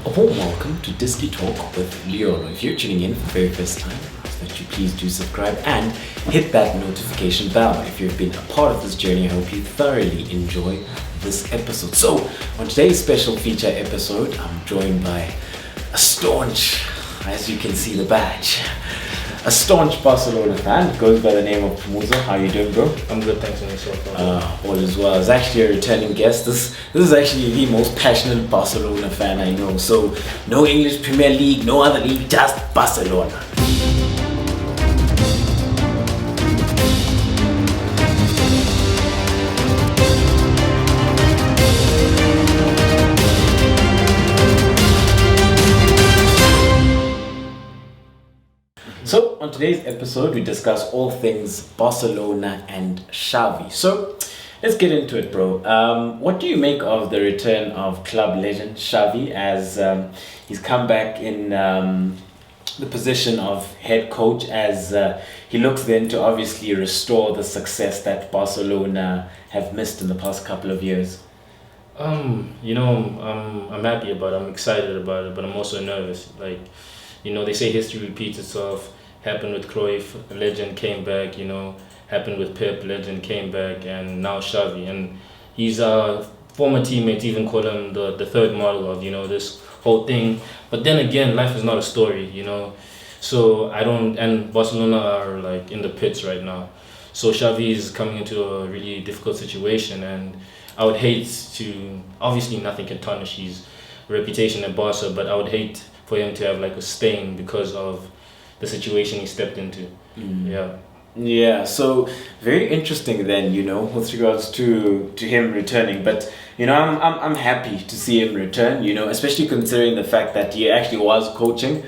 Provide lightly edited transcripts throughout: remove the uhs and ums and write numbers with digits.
A warm welcome to Disky Talk with Leolo. If you're tuning in for the very first time, I ask that you please do subscribe and hit that notification bell. If you've been a part of this journey, I hope you thoroughly enjoy this episode. So, on today's special feature episode, I'm joined by a staunch, as you can see the badge, a staunch Barcelona fan, goes by the name of Muzo. How you doing, bro? I'm good, thanks for myself. All is well. It's actually a returning guest. This is actually the most passionate Barcelona fan I know. So no English Premier League, no other league, just Barcelona. So, on today's episode, we discuss all things Barcelona and Xavi. So, let's get into it, bro. What do you make of the return of club legend Xavi as he's come back in the position of head coach as he looks then to obviously restore the success that Barcelona have missed in the past couple of years? I'm happy about it, I'm excited about it, but I'm also nervous. They say history repeats itself. Happened with Cruyff, a legend came back, happened with Pep, legend came back, and now Xavi. And he's former teammates even call him the third model of, this whole thing. But then again, life is not a story, So and Barcelona are in the pits right now. So Xavi is coming into a really difficult situation, and I would hate to, obviously nothing can tarnish his reputation at Barca, but I would hate for him to have a stain because of the situation he stepped into. Yeah, so very interesting then, with regards to him returning. But I'm happy to see him return, especially considering the fact that he actually was coaching,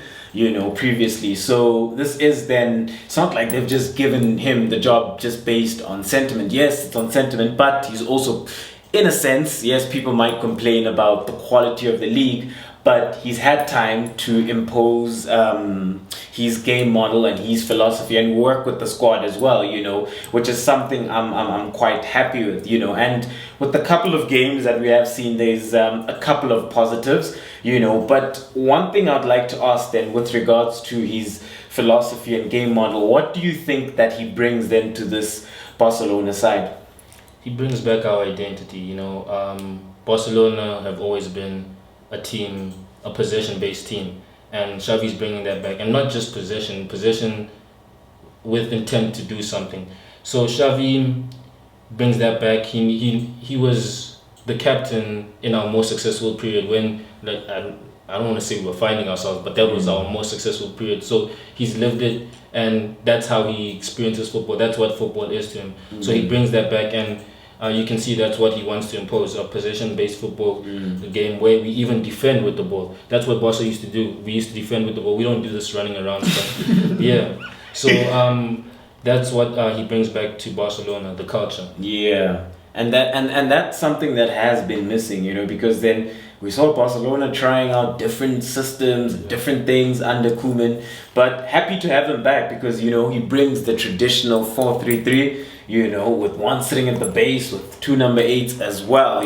previously. So this is then, it's not like they've just given him the job just based on sentiment. Yes, it's on sentiment, but he's also, in a sense, yes, people might complain about the quality of the league, but he's had time to impose his game model and his philosophy and work with the squad as well, which is something I'm quite happy with, and with the couple of games that we have seen, there's a couple of positives, but one thing I'd like to ask then with regards to his philosophy and game model, what do you think that he brings then to this Barcelona side? He brings back our identity, Barcelona have always been a possession-based team, and Xavi's bringing that back, and not just possession with intent to do something. So Xavi brings that back. He was the captain in our most successful period when I don't want to say we were finding ourselves, but that was our most successful period. So he's lived it, and that's how he experiences football. That's what football is to him. So he brings that back, and you can see that's what he wants to impose, a possession-based football game where we even defend with the ball. That's what Barca used to do. We used to defend with the ball. We don't do this running around stuff. Yeah. So that's what he brings back to Barcelona, the culture. Yeah. And that's something that has been missing, because then we saw Barcelona trying out different systems, different things under Koeman, but happy to have him back because, he brings the traditional 4-3-3, with one sitting at the base, with two number 8s as well,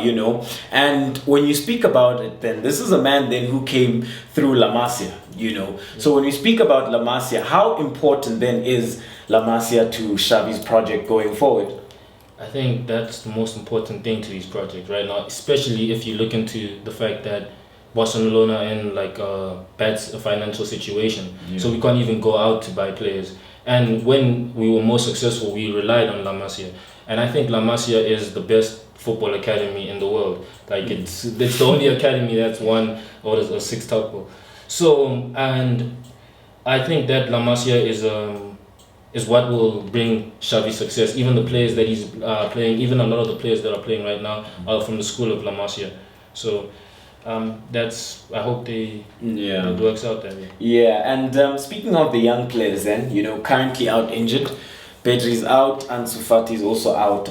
And when you speak about it, then this is a man then who came through La Masia, So when we speak about La Masia, how important then is La Masia to Xavi's project going forward? I think that's the most important thing to his project right now, especially if you look into the fact that Barcelona are in a bad financial situation. So we can't even go out to buy players. And when we were most successful, we relied on La Masia. And I think La Masia is the best football academy in the world. It's the only academy that's won or a 6 title. So, and I think that La Masia is what will bring Xavi success. Even the players that he's playing, even a lot of the players that are playing right now are from the school of La Masia. So I hope it works out that way. Yeah, and speaking of the young players then, currently out injured, Pedri's out, Ansu Fati is also out.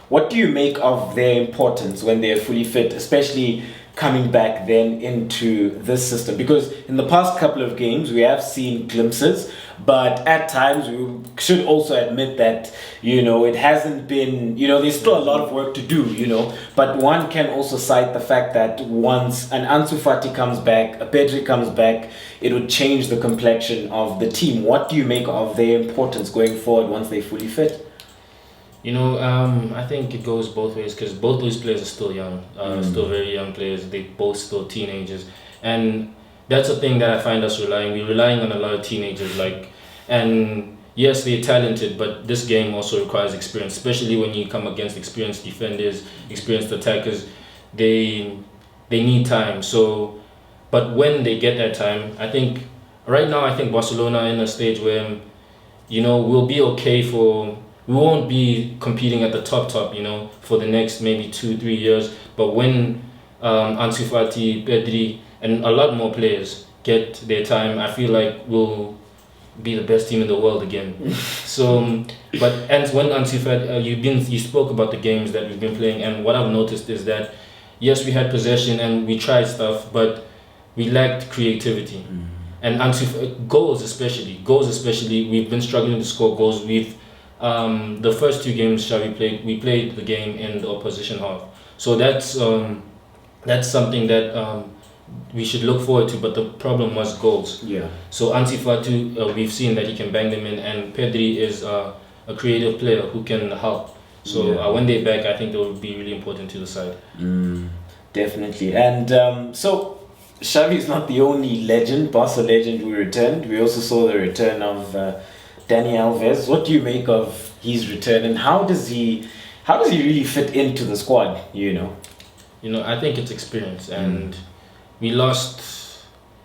What do you make of their importance when they're fully fit, especially coming back then into this system? Because in the past couple of games we have seen glimpses, but at times we should also admit that, it hasn't been, there's still a lot of work to do, but one can also cite the fact that once an Ansu Fati comes back, a Pedri comes back, it would change the complexion of the team. What do you make of their importance going forward once they fully fit? I think it goes both ways because both those players are still young, still very young players. They both still teenagers, and that's the thing that I find us relying. We're relying on a lot of teenagers, and yes, they're talented, but this game also requires experience, especially when you come against experienced defenders, experienced attackers. They need time. So, but when they get that time, I think right now Barcelona are in a stage where we'll be okay we won't be competing at the top, for the next maybe 2-3 years. But when Ansu Fati, Pedri, and a lot more players get their time, I feel like we'll be the best team in the world again. So, and when Ansu Fati, you spoke about the games that we've been playing, and what I've noticed is that yes, we had possession and we tried stuff, but we lacked creativity. And goals especially, we've been struggling to score goals. The first 2 games Xavi played, we played the game in the opposition half. So that's something that we should look forward to. But the problem was goals. Yeah. So Ansu Fati, we've seen that he can bang them in, and Pedri is a creative player who can help. So when they're back, I think they will be really important to the side. Definitely. And so Xavi is not the only Barca legend who returned. We also saw the return of Dani Alves. What do you make of his return, and how does he really fit into the squad? I think it's experience, and we lost.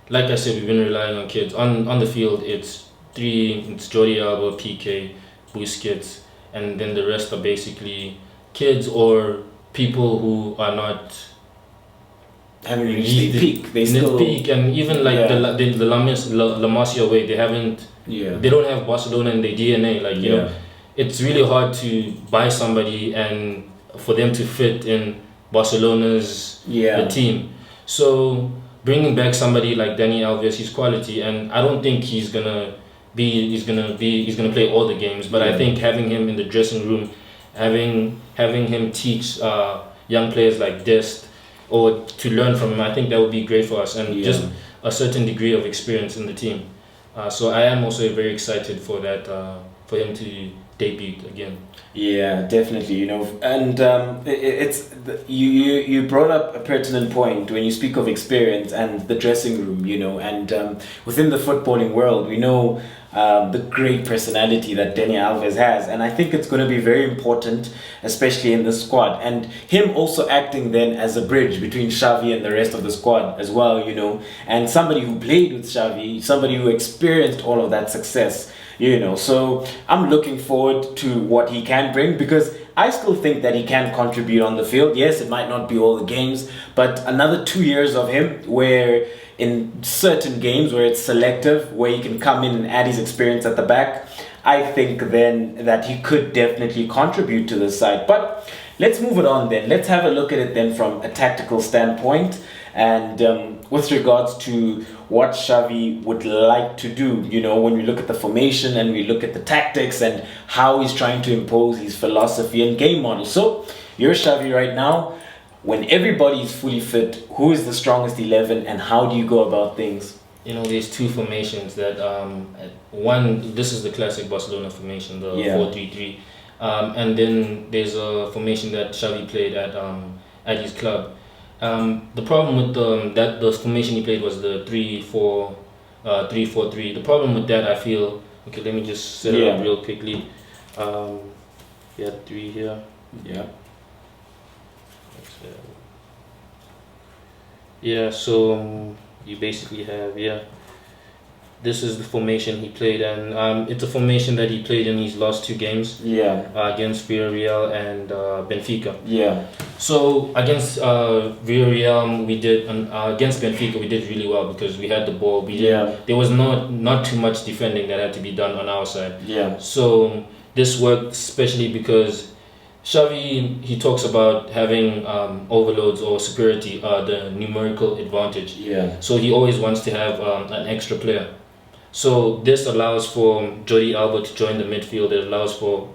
Like I said, we've been relying on kids. On the field, it's Jordi Alba, PK, Busquets, and then the rest are basically kids or people who are not haven't reached their peak. They still peak, and even the La Masia way, they haven't. Yeah. They don't have Barcelona in their DNA. It's really hard to buy somebody and for them to fit in Barcelona's the team. So bringing back somebody like Dani Alves, he's quality, and I don't think he's gonna play all the games. But I think having him in the dressing room, having him teach young players like Dest or to learn from him, I think that would be great for us, and just a certain degree of experience in the team. So I am also very excited for that, for him to debut again. Yeah, definitely. And you brought up a pertinent point when you speak of experience and the dressing room. And within the footballing world, we know the great personality that Dani Alves has, and I think it's going to be very important, especially in the squad, and him also acting then as a bridge between Xavi and the rest of the squad as well, and somebody who played with Xavi, somebody who experienced all of that success, so I'm looking forward to what he can bring, because I still think that he can contribute on the field. Yes, it might not be all the games, but another 2 years of him where in certain games where it's selective, where he can come in and add his experience at the back, I think then that he could definitely contribute to the side. But let's move it on then. Let's have a look at it then from a tactical standpoint, and with regards to what Xavi would like to do, when we look at the formation and we look at the tactics and how he's trying to impose his philosophy and game model. So you're Xavi right now. When everybody is fully fit, who is the strongest 11 and how do you go about things? There's 2 formations that one, this is the classic Barcelona formation, the 4-3-3, and then there's a formation that Xavi played at his club. The problem with the formation he played was the 3-4-3. The problem with that, I feel, okay, let me just set it up real quickly. We had 3 here. Yeah. So you basically have this is the formation he played, and it's a formation that he played in his last 2 games against Villarreal and Benfica. So against Villarreal we did, against Benfica we did really well because we had the ball. There was not too much defending that had to be done on our side. So this worked especially because Xavi, he talks about having overloads or superiority, the numerical advantage. Yeah. So he always wants to have an extra player. So this allows for Jordi Alba to join the midfield. It allows for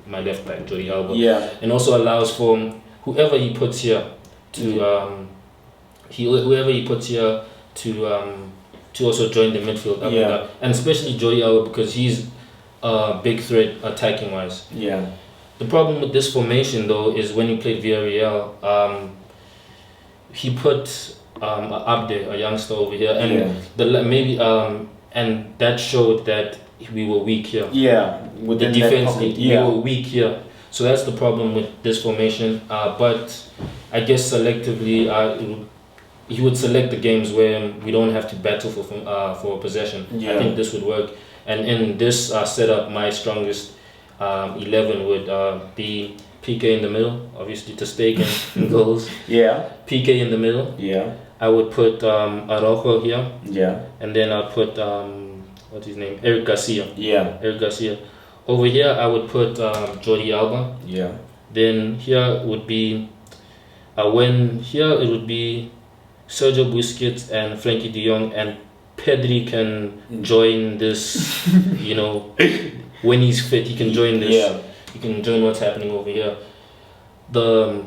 my left back, Jordi Alba. Yeah. And also allows for whoever he puts here to whoever he puts here to also join the midfield. And especially Jordi Alba, because he's a big threat attacking wise. Yeah. The problem with this formation though is when he played Villarreal, he put Abde, a youngster, over here, and and that showed that we were weak here. Yeah, with the defense, we were weak here. So that's the problem with this formation. But I guess selectively, he would select the games where we don't have to battle for possession. I think this would work. And in this setup, my strongest 11 would be PK in the middle, obviously to stake in goals. Yeah. PK in the middle. Yeah. I would put Araujo here. Yeah. And then I'll put what's his name? Eric Garcia. Yeah. Eric Garcia. Over here I would put Jordi Alba. Yeah. Then here would be it would be Sergio Busquets and Frankie de Jong, and Pedri can join this, when he's fit he can join this. Yeah. He can join what's happening over here. You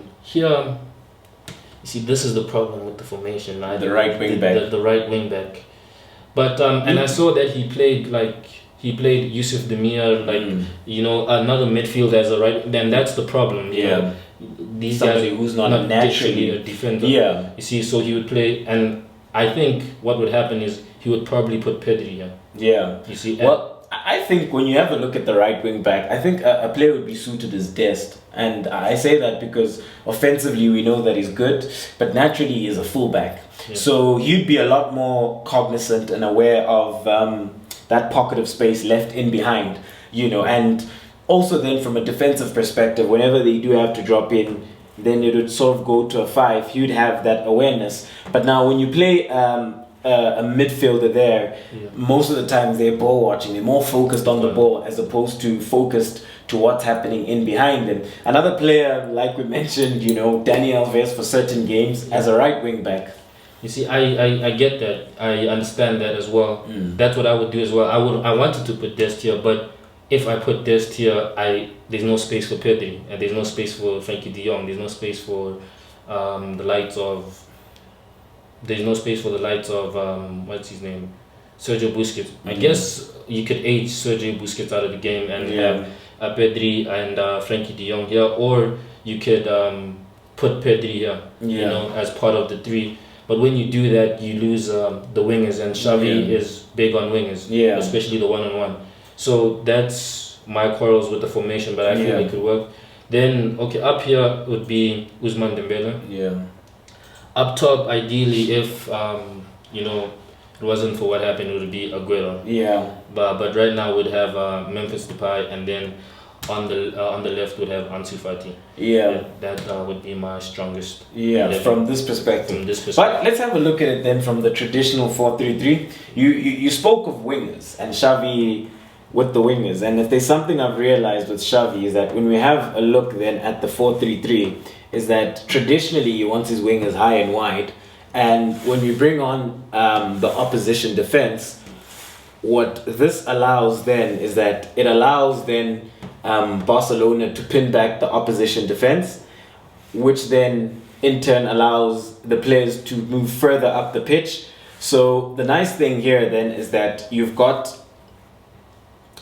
see, this is the problem with the formation. The right wing back. The right wing back. But and I saw that he played Yusuf Demir, another midfielder as a right. Then that's the problem. Yeah. These Somebody guys who's not naturally a defender. Yeah. You see, so he would play, and I think what would happen is he would probably put Pedri here. Yeah. You see. I think when you have a look at the right wing back, I think a player would be suited as Dest. And I say that because offensively we know that he's good, but naturally he is a fullback. Yeah. So he'd be a lot more cognizant and aware of that pocket of space left in behind, and also then from a defensive perspective, whenever they do have to drop in, then it would sort of go to a 5. He'd have that awareness. But now when you play a midfielder there, most of the time they're ball watching. They're more focused on the ball as opposed to focused to what's happening in behind them. Another player, like we mentioned, Dani Alves for certain games as a right wing back. You see, I get that. I understand that as well. That's what I would do as well. I wanted to put Dest here, but if I put Dest here, there's no space for Pedri, and there's no space for Frankie de Jong. There's no space for the likes of. There's no space for the likes of what's his name, Sergio Busquets. I guess you could age Sergio Busquets out of the game and have Pedri and Frankie de Jong here, or you could put Pedri here, as part of the 3. But when you do that, you lose the wingers, and Xavi is big on wingers, especially the one-on-one. So that's my quarrels with the formation, but I feel it could work. Then up here would be Ousmane Dembele. Yeah. Up top, ideally, if it wasn't for what happened, it would be Aguero. Yeah. But right now we'd have Memphis Depay, and then on the left would have Ansu Fati. Yeah. That would be my strongest. Yeah, from this perspective. But let's have a look at it then from the traditional 4-3-3. You spoke of wingers and Xavi with the wingers, and if there's something I've realized with Xavi is that when we have a look then at the 4-3-3, is that traditionally he wants his wingers high and wide, and when we bring on the opposition defense, what this allows then is that it allows then Barcelona to pin back the opposition defense, which then in turn allows the players to move further up the pitch. So the nice thing here then is that you've got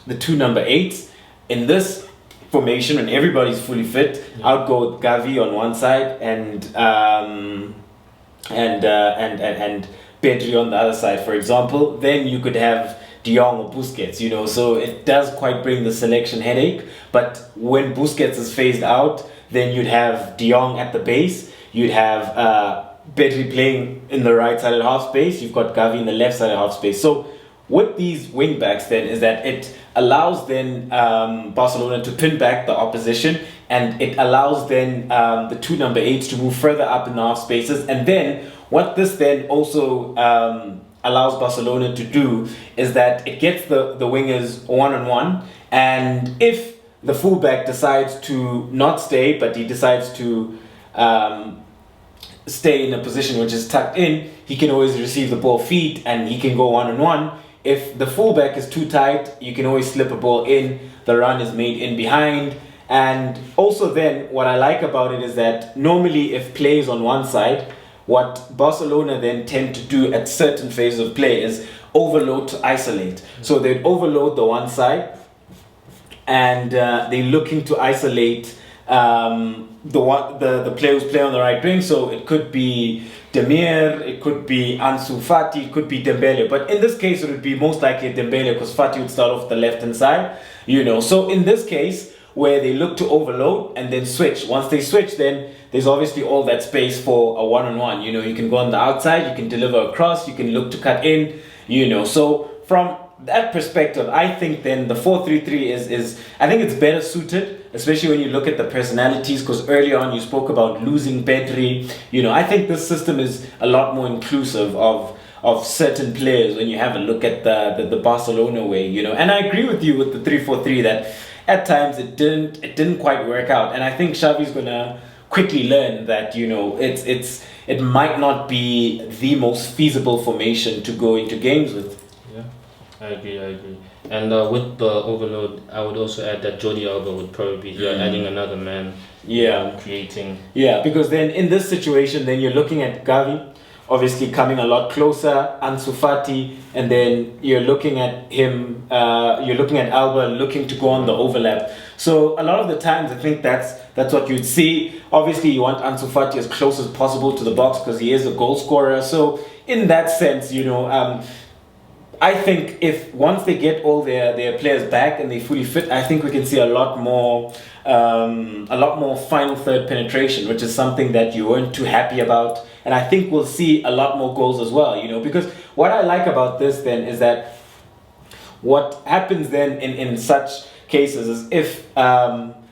the 2 number 8s in this formation when everybody's fully fit. I'd go with Gavi on one side and Pedri on the other side, for example. Then you could have De Jong or Busquets, so it does quite bring the selection headache. But when Busquets is phased out, then you'd have De Jong at the base, you'd have Pedri playing in the right side of half space, you've got Gavi in the left side of half space. So with these wing backs then is that it allows then Barcelona to pin back the opposition, and it allows then the 2 number 8s to move further up in the half spaces. And then what this then also allows Barcelona to do is that it gets the wingers one-on-one, and if the fullback decides to not stay, but he decides to stay in a position which is tucked in, he can always receive the ball feet and he can go one-on-one. If the fullback is too tight, you can always slip a ball in, the run is made in behind. And also then, what I like about it is that normally if play is on one side, what Barcelona then tend to do at certain phases of play is overload to isolate. So they'd overload the one side and they're looking to isolate the players play on the right wing. So it could be Demir, it could be Ansu, Fati, it could be Dembele. But in this case, it would be most likely Dembele because Fati would start off the left hand side. So in this case, where they look to overload and then switch. Once they switch, then there's obviously all that space for a one-on-one. You can go on the outside, you can deliver a cross, you can look to cut in. So from that perspective, I think then the 4-3-3 is I think it's better suited, especially when you look at the personalities, because earlier on you spoke about losing Pedri. I think this system is a lot more inclusive of certain players when you have a look at the Barcelona way, And I agree with you with the 3-4-3 that at times it didn't quite work out. And I think Xavi's gonna quickly learn that, it might not be the most feasible formation to go into games with. Yeah, I agree. And with the overload, I would also add that Jordi Alba would probably be here, adding another man. Creating. Yeah, because then in this situation, then you're looking at Gavi, obviously coming a lot closer, Ansu Fati, and then you're looking at him, you're looking at Alba looking to go on the overlap. So a lot of the times I think that's what you'd see. Obviously you want Ansu Fati as close as possible to the box because he is a goal scorer. So in that sense, I think if once they get all their players back and they fully fit, I think we can see a lot more final third penetration, which is something that you weren't too happy about. And I think we'll see a lot more goals as well, because what I like about this then is that what happens then in such cases is if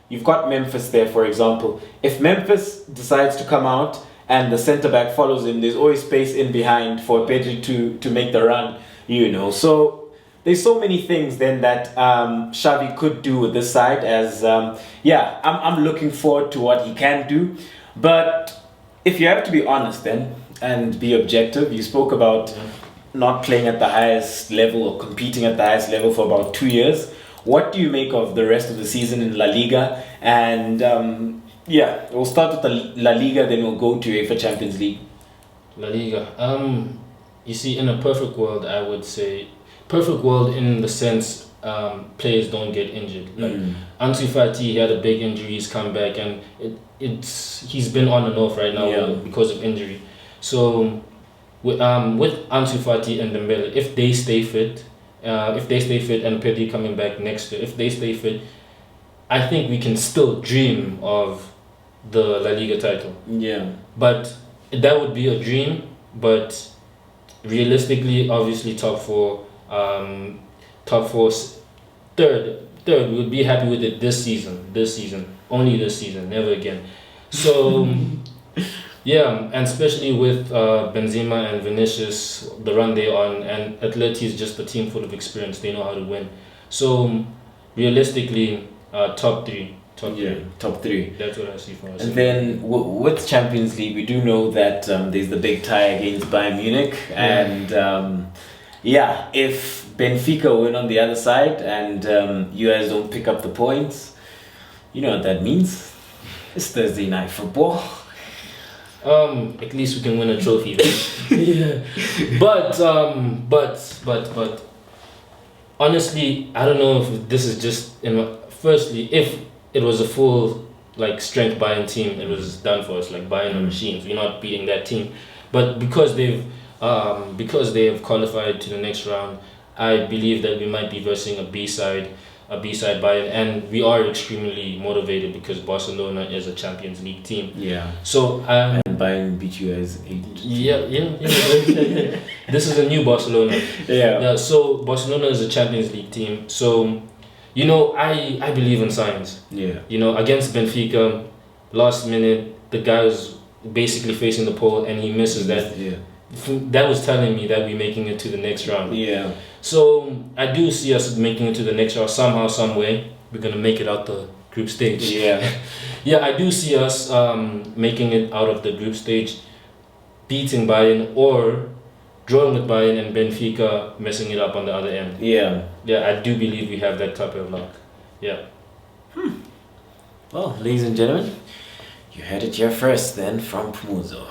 you've got Memphis there, for example, if Memphis decides to come out and the centre back follows him, there's always space in behind for Pedri to make the run, So there's so many things then that Xavi could do with this side I'm looking forward to what he can do. But if you have to be honest then and be objective, you spoke about not playing at the highest level or competing at the highest level for about 2 years. What do you make of the rest of the season in La Liga? And we'll start with the La Liga, then we'll go to UEFA Champions League. La Liga. You see, in a perfect world, I would say perfect world in the sense players don't get injured. Like Ansu Fati, he had a big injury, he's come back, and he's been on and off right now because of injury. So with Ansu Fati and Dembele, if they stay fit and Pedri coming back next year, if they stay fit, I think we can still dream of the La Liga title. Yeah. But that would be a dream, but realistically, obviously top four, third, we would be happy with it this season, only this season, never again. So and especially with Benzema and Vinicius, the run they're on, and Atleti is just a team full of experience. They know how to win. So realistically, top three. Top three. That's what I see for us. And then with Champions League, we do know that there's the big tie against Bayern Munich, and if Benfica win on the other side and you guys don't pick up the points, you know what that means. It's Thursday night football. At least we can win a trophy. Yeah. But honestly, I don't know if this is just firstly, if it was a full strength Bayern team, it was done for us. Like Bayern are machines. We're not beating that team. But because they have qualified to the next round, I believe that we might be versing a B-side Bayern, and we are extremely motivated because Barcelona is a Champions League team. Yeah. So and Bayern beat you guys 8. Yeah. This is a new Barcelona. Yeah. So Barcelona is a Champions League team. So, I believe in science. Yeah. Against Benfica, last minute, the guy was basically facing the pole and he misses that. Yeah. That was telling me that we're making it to the next round. Yeah. So I do see us making it to the next round somehow, some way. we're gonna make it out the group stage. Yeah. Yeah, I do see us making it out of the group stage, beating Bayern or drawing with Bayern and Benfica messing it up on the other end. Yeah. Yeah, I do believe we have that type of luck. Yeah. Well, ladies and gentlemen, you heard it here first then from Pumuzo.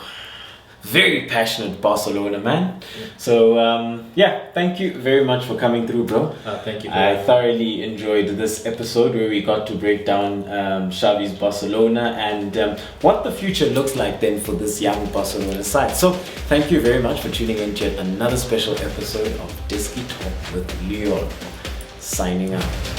Very passionate Barcelona man. So, thank you very much for coming through, bro. Thank you. I thoroughly enjoyed this episode where we got to break down Xavi's Barcelona and what the future looks like then for this young Barcelona side. So, thank you very much for tuning in to yet another special episode of Disky Talk with Leon. Signing out.